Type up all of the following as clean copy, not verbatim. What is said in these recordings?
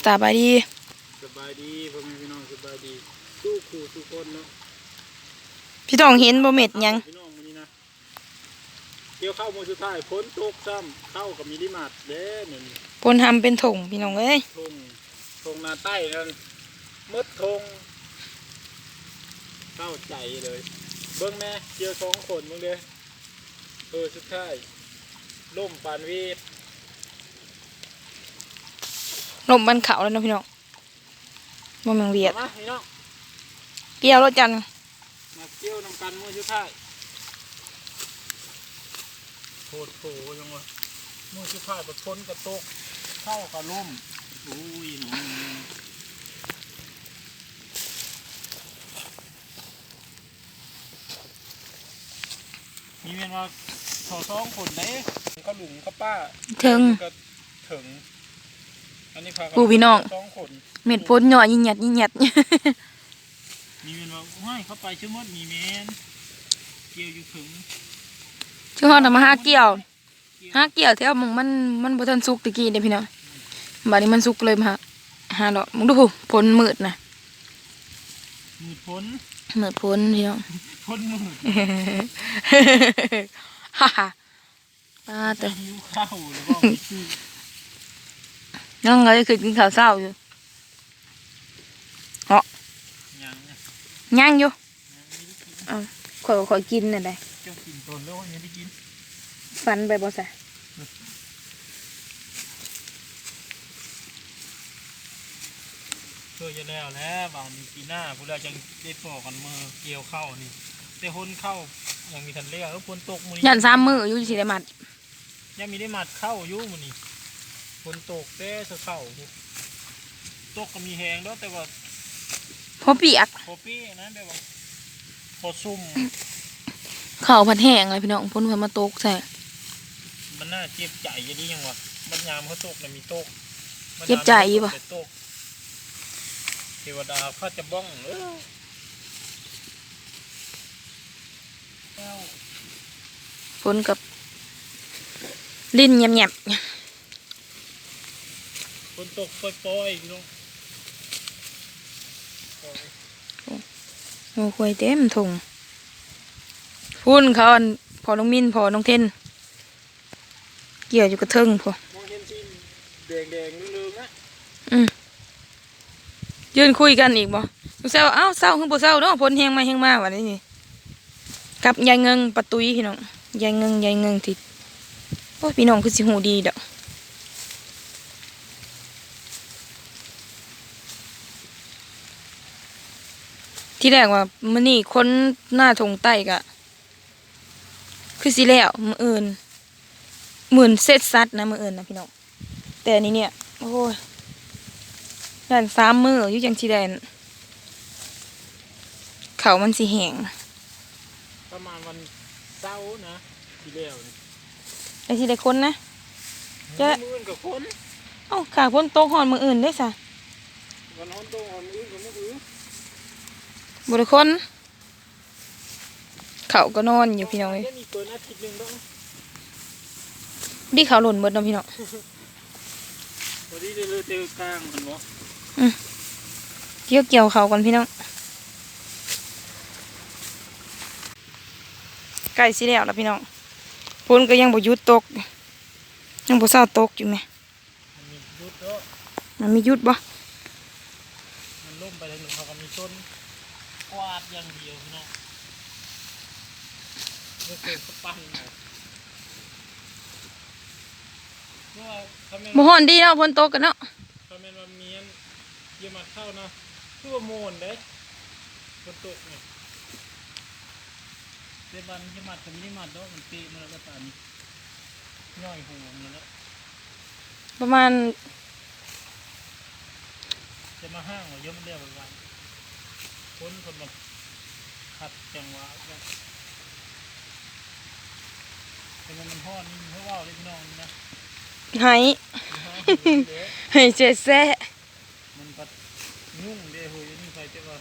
สบายดีพ่อแม่พี่น้องสบายดีสู้ขู่สู้คนเนาะพี่ต้องเห็นบ่เม็ดยังพี่น้องมื้อนี้นะเกี่ยวเข้ามื้อสุดท้ายฝนตกซ้ำเข้ากับมิลิมาร์ทเด้นี่ปนทำเป็นถงพี่น้องเอ้ยทงนาใต้นั่นมดทงเข้าใจเลยเบิ่งแน่เกี่ยว2คนเบิ่งเด้สุดท้ายล่มปานวีดลมมันเขาแล้วเนาะพี่น้องบ่แม่งเวียดมาพี่น้องเกี่ยวรถจันมาเกี่ยวนำกันมื้อสุดท้ายโคตรโผจังวะมื้อสุดท้ายบ่ฝนก็ตกเข้าก็ล่มอุ้ยหนูมีเมียนว่า2 คนไหนก็หลุมก็ป้าถึงอันนี้พาปูพี่น้อง2 คนเม็ดพ้นหน่อยยิ่งหยัดมีเมียนว่าห้อยเข้าไปชื่อมดมีเมียนเกี่ยวอยู่ถึงชื่อฮอดมาหาเกี่ยวแถวมันบ่ทันสุกตะกี้เด้พี่น้องบัดนี้มันสุกเลยมาหาดอกมึงดูพ้นมืดนะมืดพ้นพี่น้องพ้นมืดฮ่าป้าแต่หิวข้าวหรือว่าไม่ซื้อยังไงคือกินข้าวเช้าอยู่เหาะยังอยู่ข่อยกินน่ะได้เจ้ากินตนแล้วยังได้กินฟันไปบ่ซะเพื่อจะแล้วบางปีหน้าพวกเราจะได้ปอกกันมือเกี่ยวเข้านี่แต่คนเข้ายังมีทันเลี้ยงฝนตกมื้อนี้ยัน3 มื้ออยู่สิได้มัดยังมีได้มัดเข้าอยู่มื้อนี้ฝนตกแต่จะเข้าตกก็มีแหงแล้วแต่ว่าพอเปียกนะแบบว่าพอซุ่มข้าวผัดแห้งเลยพี่น้องพ้นมาตกใส่มันน่าเจ็บใจยังดียังวะบัญญัติเขาตกแล้วมีตกเจ็บใจป่ะเทวดาเขาจะบ้องพ้นกับลิ้นแยบฝนตกปล่อยๆพี่น้องโอ้คุยเต็มถุงพุ่นเขาพอน้องมินพอน้องเทนเกี่ยวอยู่กระเทิงพอแดงๆลืมๆนะยืนคุยกันอีกบ่ลูกสาวเอ้าเศร้าขึ้นบ่เศร้าเนาะพ้นแหงมาวันนี้นี่กับยายเงิงประตุยพี่น้องยายเงิงติดโอ้พี่น้องคือสิหูดีดอกที่แรกว่ามื้อนี้คนหน้าทงใต้กะคือสิแล้วมื้ออื่นเสร็จสัตว์นะมื้ออื่นนะพี่น้องแต่อันนี้เนี่ยโอ้ยด้าน3 มื้ออยู่จังสิได้เขามันสิแห้งประมาณวันเสาร์นะที่แล้วนี่ไอ้สิได้คนนะจะมื้ออื่นกับคนเอ้าขาพ้นตกหอนมื้ออื่นได้ซะวันฮ้อนตกหอนมื้ออื่นกับมื้ออื่นบ่ได้คนเขาก็นอนอยู่พี่น้องเอ้ยมีเปิดอาทิตย์นึงต้องดิเขาหล่นหมดเนาะพี่น้องวันนี้เลยเจอกลางกันบ่เกี่ยวเขาก่อนพี่น้องใกล้สิแล้วล่ะพี่น้องฝนก็ยังบ่หยุดตกยังบ่เศร้าตกอยู่แม่มันมีหยุดบ่มันล่มไปแล้วเขาก็มีต้นกวาดอย่างเดียวพี่น้องไม่เคยปั้นบ่ฮ้อนดีเนาะฝนตกกันเนาะถ้าแม่นว่าเมียนเยี่ยมมาเข้านะคือว่าโมนเด้ฝนตกเนี่ยเดี๋ยววันยี่มัดกับยี่มัดแล้วมันตีมันแล้วก็ตานี่ย่อยหูมันแล้วประมาณจะมาห้างว่าเยอะมันเรียกว่าคนมาขัดจังหวะแต่มันห่อนี่มันห่อเลยพี่น้องนะให้เจ๊แซ่มันปัดยุ่งเด้อหุยนี่ใครจะว่า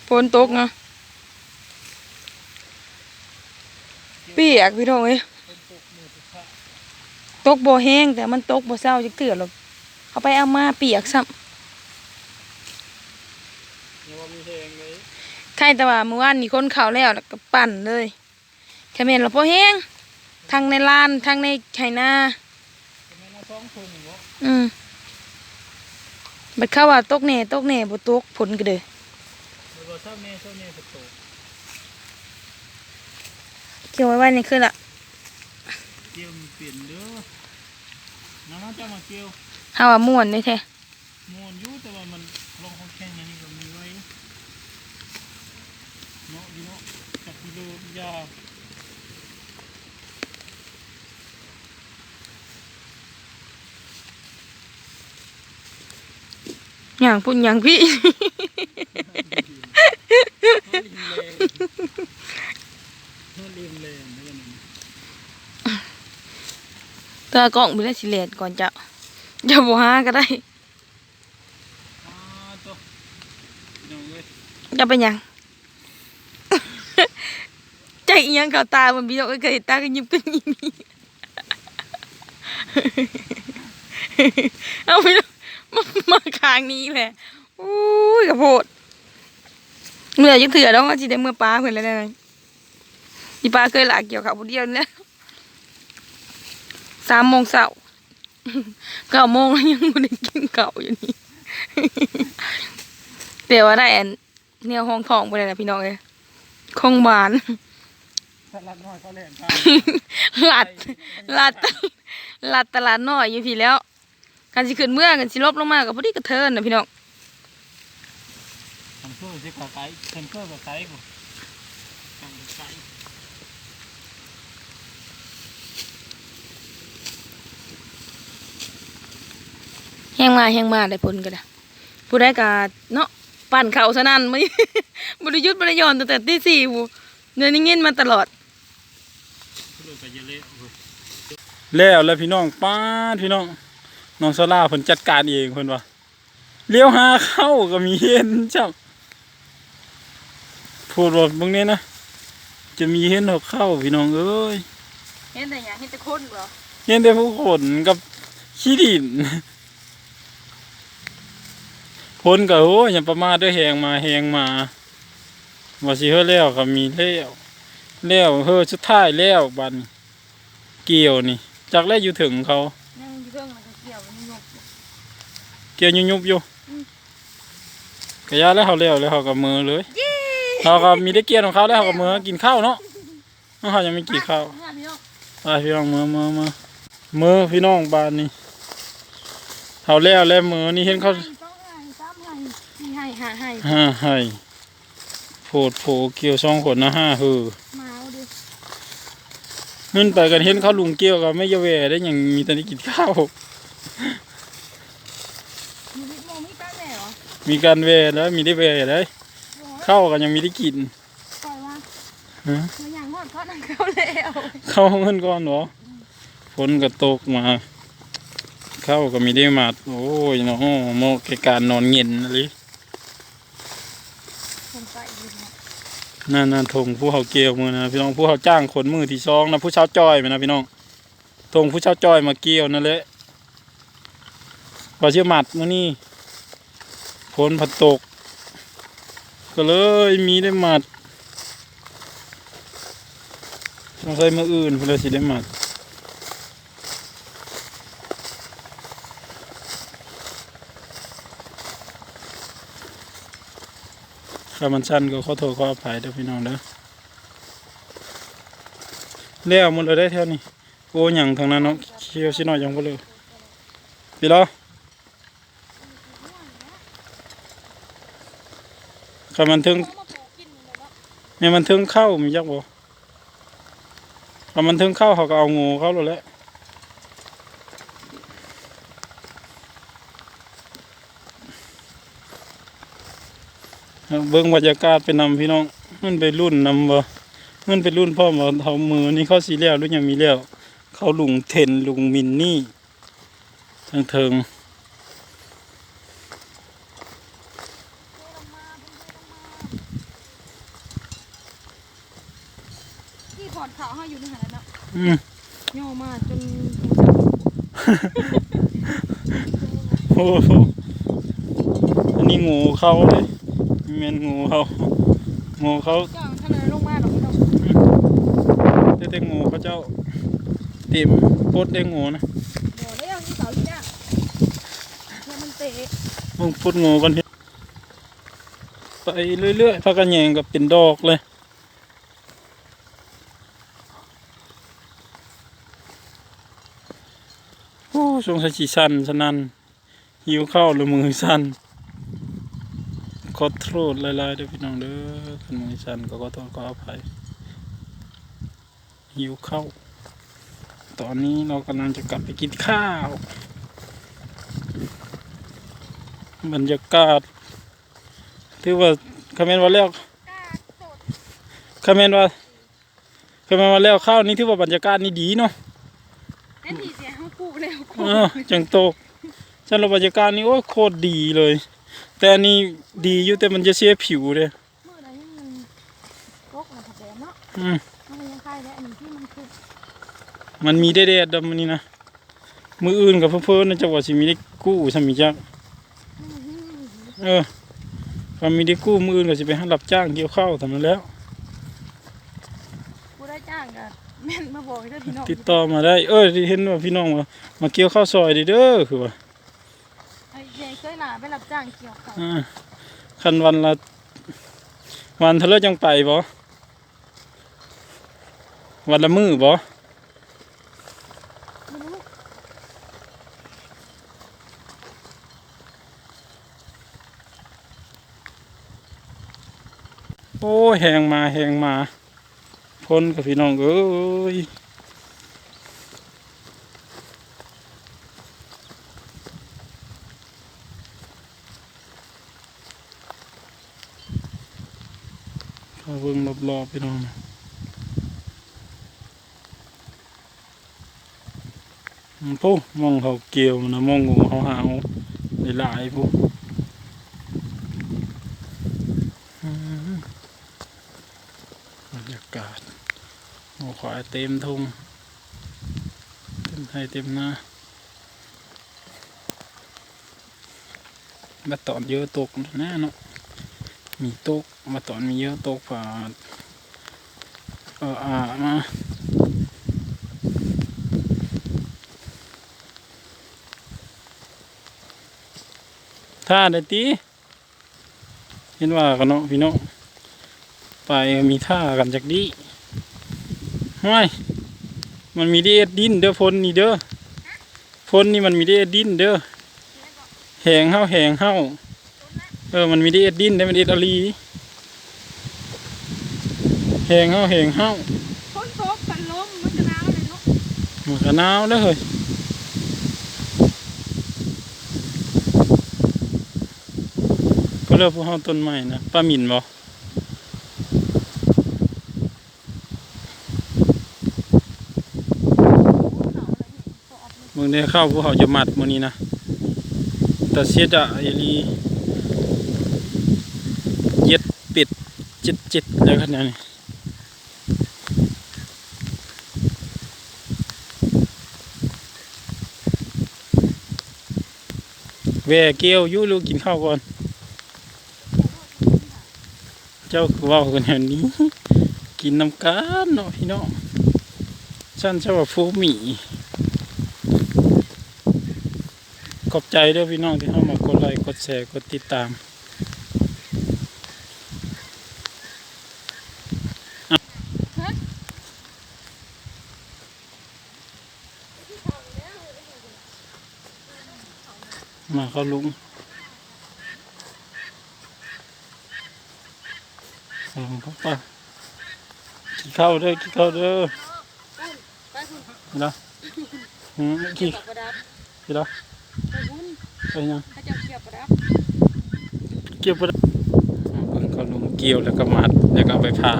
ฝนตกเนาะเปียกพี่น้องเอ้ยตกบ่แห้งแต่มันตกบ่เศร้าจักเทื่อหรอก เอาไปเอามาเปียกซ้ำ ยังว่ามีแหงเลย ใครแต่ว่าเมื่อวานนี่คนเขาแล้วก็ปั่นเลยแค่เมนเราพอแห้งทั้งในลานทั้งในไข่นา จะไม่น่าท้องทุ่งบ่ บัดเข้าว่าตกแหน่บ่ตกผลก็เด้อ หรือว่าเช้าแน่ฝนตก เกี่ยวไว้นี่คือละ เกี่ยวมันเปลี่ยนเด้อน้ำจะมาเกี่ยว เฮาว่าม่วนเด้แท้ ม่วนอยู่แต่ว่ามันลงของแข็งอันนี้ก็มีไว้เนาะพี่เนาะจับกิโลยา อย่างพุ่นอย่างพี่ ลิมแรงนี่กัน ตัวกล้องบ่ได้สิเลนก่อนเจ้าอย่าบ่หาก็ได้ ตัวน้องเว้ย จะเป็นหยัง ใจอีหยังเข้าตามันพี่น้องเคยตาก็ยิ้มกันยิ้มเอาไปมาข้างนี้แหละอุ้ยกระโพดเมื่อยังเถื่อแล้วว่าสิได้เมื่อปลาเพิ่นแล้วนั่นอีปลาเคยหลากเกี่ยวกับผู้เดียวนี่แหละ3 โมงเช้า 9 โมงแล้วยังบ่ได้กินข้าวอยู่นี่ เดี๋ยวว่าได้อันแนวห้องทองไปเลยนะพี่น้องเอ้ยคงหวาน ตลาดน้อยเขาแหลมทาง ลัดลัดตลาดน้อยอยู่พี่แล้วกันสิขึ้นเมื่อกันสิลบลงมากับพอดีกระเทินนะพี่น้อง ทำเพื่อจะขอไก่ทำเพื่อกับไก่กูทำไก่ แห้งมาได้ผลกันนะผู้ได้กาเนาะปั่นเข่าซะนั่นไม่ บริยุทธ์บริยอนตั้งแต่ตี 4เดินนิ่งๆมาตลอด พูดไปเยอะเลยแล้วพี่น้องป้าพี่น้องน้องโซล่าเพิ่นจัดการเองเพิ่นว่าเลี้ยวหาเข้าก็มีเห็นจ้าพูดว่าบางนี้นะจะมีเห็นหัวเข้าพี่น้องเอ้ย เห็นแต่ยังเห็นแต่คนเหรอ เห็นแต่ผู้คนกับขี้ดินพ้นก็โอ้ยยังประมาทด้วยแหงมาว่าสิเฮ็ดแล้วก็มีแล้วเฮ้อสุดท้ายแล้วบัดเกี่ยวนี่จักแล้วอยู่ถึงเขา ยังอยู่เรื่องมันก็เกี่ยวมันยก เกี่ยวยุบอยู่ก็ยาแล้วเขาแล้วเขาก็มือเลยเขาก็มีได้เกี่ยวของเขาแล้วเขาก็มือกินข้าวเนาะเขายังไม่กินข้าวไปพี่น้องมือพี่น้องบ้านนี่เขาแล้วมือนี่เห็นเขาให้โผเกี่ยว2 คนนะ5ฮือ มาเอาดิ เงินไปกันเห็นเขาลุงเกี่ยวก็ไม่ยะแวได้อย่างมีแต่ได้กินข้าว มีการแวแล้วมีได้แวเลยข้าวกันยังมีได้กิน ปล่อยว่า ฮะ มันอย่างงอดทอดนั่งเข้าแล้ว เข้าเงินก่อนเหรอฝนก็ตกมาเข้าก็มีได้มาโอ้ยเนาะโมกการนอนเย็นอะไรนั่นทงผู้เขาเกี่ยวมือนะพี่น้องผู้เขาจ้างคนมือที่2นะผู้เช่าจ้อยนะพี่น้องทงผู้เช่าจ้อยมาเกี่ยวนั่นแหละพอเชื่อหมัดมื้อนี้ฝนผัดตกก็เลยมีได้หมัดต้องใส่มืออื่นเพื่อสิได้หมัดถ้ามันสั้นก็ขอโทษขออภัยเด้อพี่น้องเด้อแล้วหมดเลยได้แถวนี้โอ้หยังทางนั้นเนาะเคี้ยวสิหน่อยยังบ่เลยพี่ล้อถ้ามันถึงเนี่ยมันถึงเข้ามีจักบ่ถ้ามันถึงเข้าเขาก็เอางูเข้าแล้วแหละเบิ่งบรรยากาศไปนำพี่น้องมันไปรุ่นนำบ่มันไปรุ่นพ่อมาเท่ามือนี่เขาสีแล้วหรือยังมีแล้วเขาลุงเทนลุงมินนี่ทั้งเทิงที่ถอดขาวให้อยู่ในหันแล้วย่อมาจน โหอันนี้งูเขาเลยแม่นงูเขาเจ้าท่านเลยลงมาหรอกพี่น้อง แต่งูเขาเจ้าเต็มโคตรได้งูนะ บ่ได้เอาที่เสาที่เนี่ยเนี่ยมันเตะ มึงพูดงูกันเถอะไปเรื่อยๆพักกันแยงกับเป็นดอกเลยโอ้สงสัยสีสันฉะนั้นหิวข้าวหรือมือสั่นขอโทษหลายๆเด้อพี่น้องเด้อคันมือสั่นก็ขอโทษขออภัยหิวข้าวตอนนี้เรากำลังจะกลับไปกินข้าวบรรยากาศถือว่าคอมเมนต์ว่าแล้วคอมเมนต์ว่าแล้วข้าวนี้ถือว่าบรรยากาศนี่ดีเนาะ แค่ทีเสียเขาปลูกแล้ว จังโตกฉันเราบรรยากาศนี่โอ้โคตรดีเลย แต่อันนี้ดีอยู่แต่มันจะเสียผิวเลย เมื่อไรยังมันรกนะครับแต่เนาะ อืม มันยังคายแล้วอันนี้ที่มันคือ มันมีแดดๆดำมันนี่นะมืออื่นกับเพื่อนๆนะจะว่าสิมีได้กู้สมิจักถ้ามีได้กู้มืออื่นก็สิไปหารับจ้างเกี่ยวข้าวทำนั้นแล้ว กูได้จ้างกันแม่นมาบอกให้พี่น้อง ติดต่อมาได้ที่เห็นว่าพี่น้องมาเกี่ยวข้าวซอยเด้อคือว่า ไอ้เจ๊เคยหนาไปรับจ้างเกี่ยวเขา คันวันละวันเท่าไรจังไปบ่วันละมื้อบ่ ไม่รู้ โอ้แหงมาพ้นกับพี่น้องเอ้ยเขาเบิ่งรอบๆพี่น้องปุ๊มองเขาเกี่ยวนะมองงูเขาหาวหลายๆปุ๊บรรยากาศโอ้ควายเต็มทุ่งเต็มให้เต็มหน้ามาตอนเยอะตกนะเนาะมีตกมาตอนมีเยอะตกผ่ามาท่าได้ตีเห็นว่ากันเนาะพี่น้องไปมีท่ากันจากดีห้วยมันมีเด็ดดินเด้อฝนนี่เด้อฝนนี่มันมีเด็ดดินเด้อแหงเฮามันมีเด็ดดินได้มันเด็ดอลีแหงเฮาฝนตกกันลมมันจะหนาวเลยเนาะ มันก็หนาวแล้วเฮ้ยก็เลิกพวกเฮาต้นไม้นะป้าหมิ่นบ่มึงได้เข้าพวกเขาจะมัดมื้อนี้นะแต่เสียดายลีเย็ดเป็ดเจ็ดแล้วขนาดนี้แวเกี้ยวยู่ลูกกินข้าวก่อนเจ้าคือว่ากันอย่างนี้กินน้ำกันเนาะพี่น้องฉันเจ้าว่าฟูหมี่ขอบใจด้วยพี่น้องที่เข้ามากดไลค์กดแชร์กดติดตามมาเขาลุงเขาป่ะกินข้าวเด้อนี่ละกี่นี่ละไปยังเกี่ยวปะเพิ่งเขาลุงเกี่ยวแล้วก็มัดแล้วก็เอาไปผ่า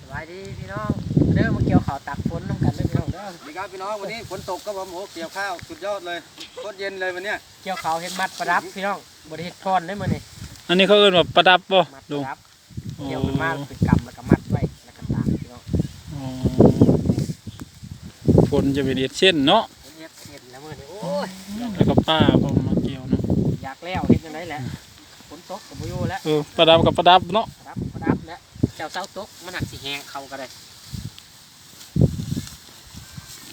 สบายดีพี่น้องเด้อมาเกี่ยวข้าวตักฝนน้ำกันเด้อพี่น้องเด้อ สวัสดีครับพี่น้องวันนี้ฝนตกครับผมโอ้เกี่ยวข้าวสุดยอดเลยโคตรเย็นเลยวันเนี้ย เกี่ยวข้าวเฮ็ดมัดประดับพี่น้องบริเฮ็ดพรได้มื้อนี้ อันนี้เขาเอิ้นว่าประดับป่ะ มัดป ลุ ระ ง ดับ โอ้ เกี่ยวมันมาเป็นกำแล้วก็มัดไว้แล้วก็ตากพี่น้อง อ๋อ ฝนจะเป็นเอ็ดเช่นเนาะ เฮ็ดแล้วมื้อนี้โอ้ย แล้วก็ป้าพอมาเกี่ยวเนาะ อยากแล้วเฮ็ดจังได๋แหละฝนตกก็บ่อยู่แล้ว ประดับกับประดับเนาะ ประดับแล้วเจ้าเสาตกมันหนักสิแห้งเข้าก็ได้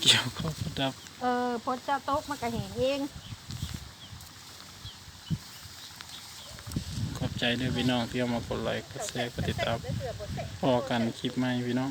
เกี่ยวกับประดับ พดเจ้าโต๊ะมันก็เห็นเอง ขอบใจด้วยพี่น้องที่เอามากดไลค์กดแชร์กดติดตามพอกันคลิปใหม่พี่น้อง